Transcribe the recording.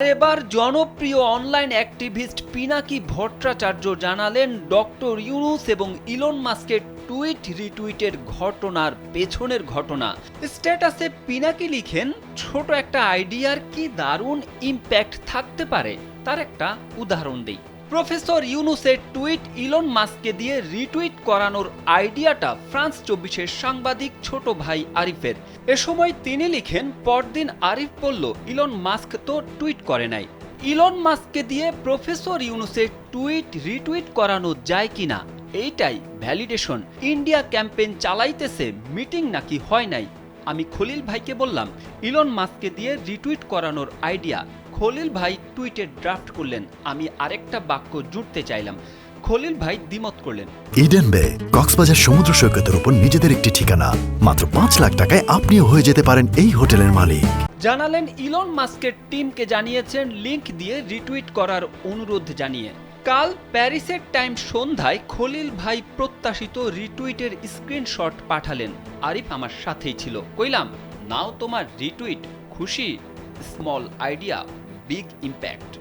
এবার জনপ্রিয় online activist Pinaki Bhattacharya জানালেন ডক্টর ইউনুস এবং ইলন মাস্কের টুইট রিটুইটের ঘটনার পেছনের ঘটনা। স্ট্যাটাসে পিনাকি লিখেন, ছোট একটা আইডিয়ার কি দারুণ ইম্প্যাক্ট থাকতে পারে তার একটা উদাহরণ দেই। প্রফেসর ইউনুসের টুইট ইলন মাস্ককে দিয়ে রিটুইট করানোর আইডিয়াটা ফ্রান্স 24-এর সাংবাদিক ছোট ভাই আরিফের। এ সময় তিনি লিখেন, পরদিন আরিফ বলল ইলন মাস্ক তো টুইট করে নাই। ইলন মাস্ককে দিয়ে প্রফেসর ইউনুসের টুইট রিটুইট করানো যায় কিনা এইটাই ভ্যালিডেশন। ইন্ডিয়া ক্যাম্পেইন চালাইতেছে, মিটিং নাকি হয় নাই। আমি খলিল ভাইকে বললাম ইলন মাস্ককে দিয়ে রিটুইট করানোর আইডিয়া। খলিল ভাই টুইটের ড্রাফট করলেন, আমি আরেকটা বাক্য জুড়তে চাইলাম। খলিল ভাই দ্বিমত করলেন। ইডেন বে কক্সবাজার সমুদ্র সৈকতের উপর নিজেদের একটি ঠিকানা। মাত্র 5 লাখ টাকায় আপনিও হয়ে যেতে পারেন এই হোটেলের মালিক। জানালেন ইলন মাস্কের টিমকে জানিয়েছেন লিংক দিয়ে রিটুইট করার অনুরোধ জানিয়ে। কাল প্যারিসের টাইম সন্ধ্যায় খলিল ভাই প্রত্যাশিত রিটুইটের স্ক্রিনশট পাঠালেন। আরিফ আমার সাথেই ছিল। কইলাম, নাও তোমার রিটুইট, খুশি? Small idea, big impact.